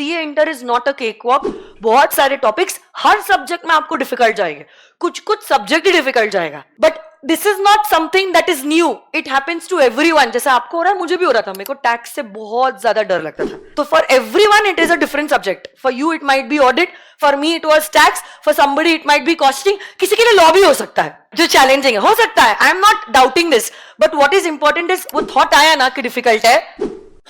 CA inter is not a cake walk. बहुत सारे topics हर subject में आपको डिफिकल्ट जाएंगे, कुछ कुछ सब्जेक्ट ही डिफिकल्ट जाएगा, but this is not something that is new, it happens to everyone. जैसे आपको हो रहा है, मुझे भी हो रहा था, मेरे को टैक्स से बहुत ज्यादा डर लगता था। तो for everyone it is a different subject. For you it might be audit, for me it was tax, for somebody it might be costing, किसी के लिए लॉ भी हो सकता है जो चैलेंजिंग है, हो सकता है। I am not doubting this, but what is important is वो थॉट आया ना कि डिफिकल्ट है,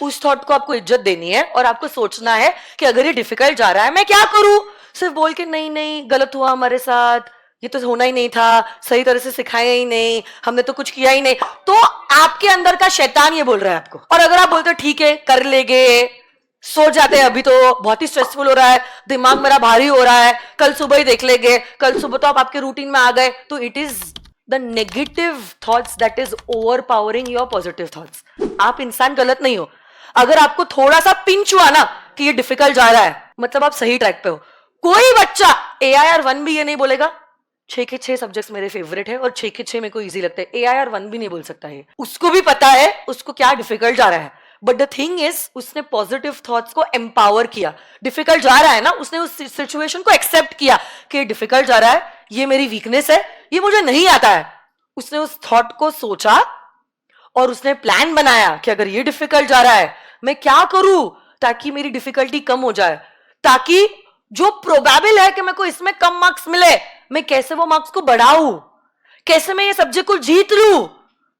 उस थॉट को आपको इज्जत देनी है और आपको सोचना है कि अगर ये डिफिकल्ट जा रहा है मैं क्या करूं। सिर्फ बोल के नहीं नहीं गलत हुआ हमारे साथ, ये तो होना ही नहीं था, सही तरह से सिखाया ही नहीं, हमने तो कुछ किया ही नहीं, तो आपके अंदर का शैतान ये बोल रहा है आपको। और अगर आप बोलते हो ठीक है कर लेंगे, सो जाते हैं, अभी तो बहुत ही स्ट्रेसफुल हो रहा है, दिमाग मेरा भारी हो रहा है, कल सुबह ही देख लेंगे, कल सुबह तो आप आपके रूटीन में आ गए, तो it is the negative thoughts that is over powering your positive thoughts. आप इंसान गलत नहीं हो, अगर आपको थोड़ा सा पिंच हुआ ना कि ये डिफिकल्ट जा रहा है, मतलब आप सही ट्रैक पे हो। कोई बच्चा AIR 1 भी ये नहीं बोलेगा 6 के 6 सब्जेक्ट्स मेरे फेवरेट है और 6 के 6 मेरे को इजी लगता है, AIR 1 भी नहीं बोल सकता है। उसको भी पता है उसको क्या डिफिकल्ट जा रहा है, बट द थिंग इज उसने पॉजिटिव थॉट्स को एम्पावर किया। डिफिकल्ट जा रहा है ना, उसने उस सिचुएशन को एक्सेप्ट किया कि डिफिकल्ट जा रहा है, ये मेरी वीकनेस है, ये मुझे नहीं आता है। उसने उस थॉट को सोचा और उसने प्लान बनाया कि अगर ये डिफिकल्ट जा रहा है मैं क्या करूं ताकि मेरी डिफिकल्टी कम हो जाए, ताकि जो प्रोबेबल है कि मेरे को इसमें कम मार्क्स मिले, मैं कैसे वो मार्क्स को बढ़ाऊं, कैसे मैं ये सब्जेक्ट को जीत लूं।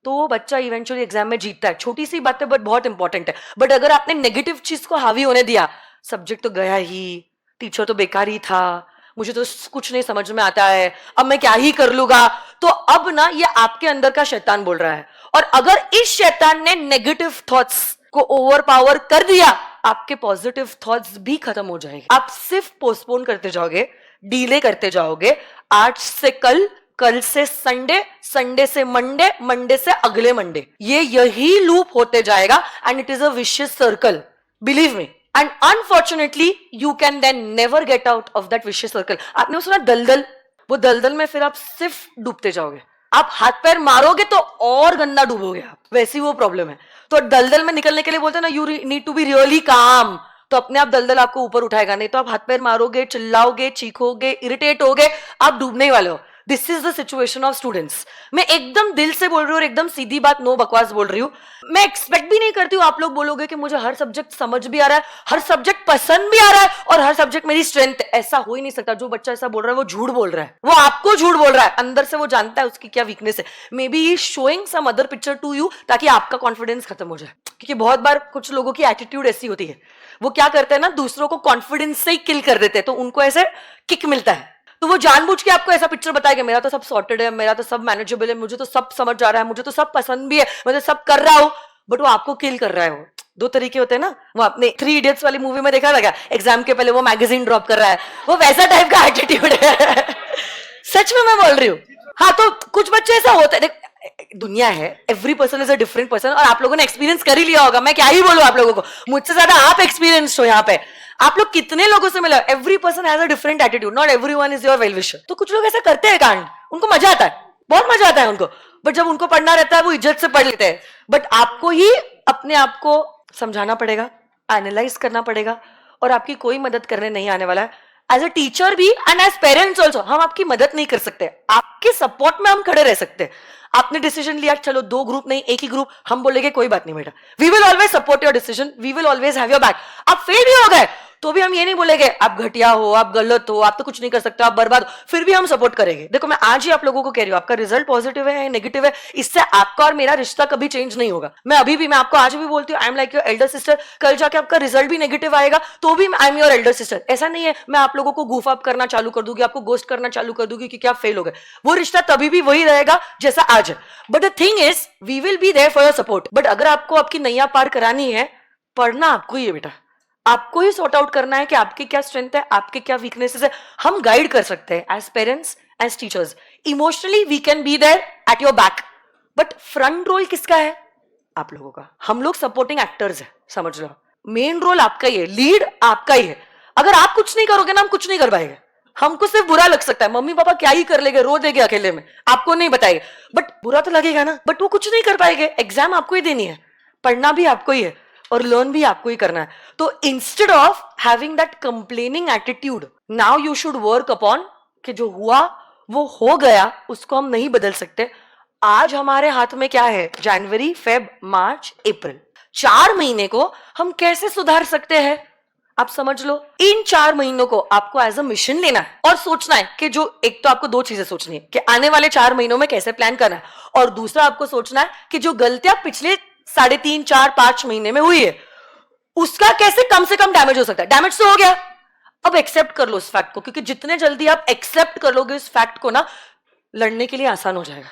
तो वो बच्चा इवेंचुअली एग्जाम में जीतता है। छोटी सी बात है बट बहुत इंपॉर्टेंट है। बट अगर आपने नेगेटिव चीज को हावी होने दिया, सब्जेक्ट तो गया ही, टीचर तो बेकार ही था, मुझे तो कुछ नहीं समझ में आता है, अब मैं क्या ही कर लूंगा, तो अब ना ये आपके अंदर का शैतान बोल रहा है। और अगर इस शैतान ने नेगेटिव थॉट्स को ओवर पावर कर दिया, आपके पॉजिटिव थॉट्स भी खत्म हो जाएंगे। आप सिर्फ पोस्टपोन करते जाओगे, डिले करते जाओगे। आज से कल, कल से संडे, संडे से मंडे, मंडे से अगले मंडे, ये यही लूप होते जाएगा and it is a vicious circle, believe me. And unfortunately you can then never get out of that vicious circle. आपने वो सुना दलदल, वो दलदल में फिर आप सिर्फ डूबते जाओगे, आप हाथ पैर मारोगे तो और गंदा डूबोगे आप, वैसी वो प्रॉब्लम है। तो दलदल में निकलने के लिए बोलते हैं ना, you need to be really calm, तो अपने आप दलदल आपको ऊपर उठाएगा, नहीं तो आप हाथ पैर मारोगे, चिल्लाओगे, चीखोगे, इरिटेट होगे, आप डूबने ही वाले हो। This is the situation of students. मैं एकदम दिल से बोल रही हूँ और एकदम सीधी बात, नो बकवास बोल रही हूँ। मैं एक्सपेक्ट भी नहीं करती हूँ आप लोग बोलोगे कि मुझे हर सब्जेक्ट समझ भी आ रहा है, हर सब्जेक्ट पसंद भी आ रहा है और हर सब्जेक्ट मेरी स्ट्रेंथ है। ऐसा हो ही नहीं सकता। जो बच्चा ऐसा बोल रहा है वो झूठ बोल रहा है, वो आपको झूठ बोल रहा है। अंदर से वो जानता है उसकी क्या वीकनेस है। Maybe he showing some other picture to you ताकि आपका कॉन्फिडेंस खत्म हो जाए। क्योंकि बहुत बार कुछ लोगों की एटीट्यूड ऐसी होती है, वो क्या करते हैं ना, दूसरों को कॉन्फिडेंस से ही किल कर देते हैं, तो उनको ऐसे किक मिलता है। तो वो जानबूझ के आपको ऐसा पिक्चर बताएगा, मेरा तो सब सॉर्टेड है, मेरा तो सब मैनेजेबल है, मुझे तो सब समझ आ रहा है, मुझे तो सब पसंद भी है, मैं तो सब कर रहा हूं, बट वो आपको किल कर रहा है। वो दो तरीके होते हैं ना, वो आपने 3 इडियट्स वाली मूवी में देखा था, एग्जाम के पहले वो मैगजीन ड्रॉप कर रहा है, वो वैसा टाइप का एटीट्यूड है। सच में मैं बोल रही हूँ। हाँ, तो कुछ बच्चे ऐसा होते हैं, दुनिया है, every person is a different person, और आप लोगों ने एक्सपीरियंस कर ही लिया होगा। मैं क्या ही बोलूं आप लोगों को, मुझसे ज्यादा आप एक्सपीरियंस हो यहाँ पे। आप लोग कितने लोगों से मिले, every person has a different attitude, not everyone is your well wisher. तो कुछ लोग ऐसा करते हैं कांड, उनको मजा आता है, बहुत मजा आता है उनको, बट जब उनको पढ़ना रहता है वो इज्जत से पढ़ लेते हैं। बट आपको ही अपने आप को समझाना पड़ेगा, एनालाइज करना पड़ेगा, और आपकी कोई मदद करने नहीं आने वाला है। एज अ टीचर भी एंड एज पेरेंट्स ऑल्सो हम आपकी मदद नहीं कर सकते, आपके सपोर्ट में हम खड़े रह सकते हैं। आपने डिसीजन लिया, चलो 2 ग्रुप नहीं एक ही ग्रुप, हम बोलेंगे कोई बात नहीं बेटा, we will always support your decision, we will always have your back. आप फेल भी हो गए तो भी हम ये नहीं बोलेंगे आप घटिया हो, आप गलत हो, आप तो कुछ नहीं कर सकते, आप बर्बाद हो, फिर भी हम सपोर्ट करेंगे। देखो मैं आज ही आप लोगों को कह रही हूँ, आपका रिजल्ट पॉजिटिव है या नेगेटिव है, इससे आपका और मेरा रिश्ता कभी चेंज नहीं होगा। मैं अभी भी, मैं आपको आज भी बोलती हूँ, I am like your Elder sister. कल जाके आपका रिजल्ट भी नेगेटिव आएगा तो भी I am your Elder sister. ऐसा नहीं है मैं आप लोगों को गूफ अप करना चालू कर दूंगी, आपको गोस्ट करना चालू कर दूंगी क्योंकि आप फेल हो गए। वो रिश्ता तभी भी वही रहेगा जैसा आज है। But the thing is we will be there for your support. But अगर आपको आपकी नैया पार करानी है, पढ़ना आपको ही है बेटा, आपको ही सॉर्ट आउट करना है कि आपकी क्या स्ट्रेंथ है, आपके क्या वीकनेसेस है। हम गाइड कर सकते हैं as parents, as teachers, emotionally we can be there at your back, but front role किसका है? आप लोगों का। हम लोग सपोर्टिंग एक्टर्स है, समझ लो। मेन रोल आपका ही है, लीड आपका ही है। अगर आप कुछ नहीं करोगे ना, हम कुछ नहीं कर पाएंगे। हमको सिर्फ बुरा लग सकता है, मम्मी पापा क्या ही कर लेंगे, रो देंगे अकेले में, आपको नहीं बताएंगे, बट बुरा तो लगेगा ना, बट वो कुछ नहीं कर पाएंगे। एग्जाम आपको ही देनी है, पढ़ना भी आपको ही है, और लर्न भी आपको ही करना है. तो instead of having that complaining attitude, now you should work upon कि जो हुआ वो हो गया, उसको हम नहीं बदल सकते. आज हमारे हाथ में क्या है? जनवरी, फेब, मार्च, अप्रैल. 4 महीने को हम कैसे सुधार सकते हैं? आप समझ लो. इन 4 महीनों को आपको एज अ मिशन लेना है और सोचना है कि जो, एक तो आपको 2 चीजें सोचनी है कि आने वाले 4 महीनों में कैसे प्लान करना है, और दूसरा आपको सोचना है कि जो गलतियां पिछले 3.5, 4, 5 महीने में हुई है, उसका कैसे कम से कम डैमेज हो सकता है. डैमेज तो हो गया, अब एक्सेप्ट कर लो उस फैक्ट को, क्योंकि जितने जल्दी आप एक्सेप्ट कर लोगे उस फैक्ट को ना, लड़ने के लिए आसान हो जाएगा.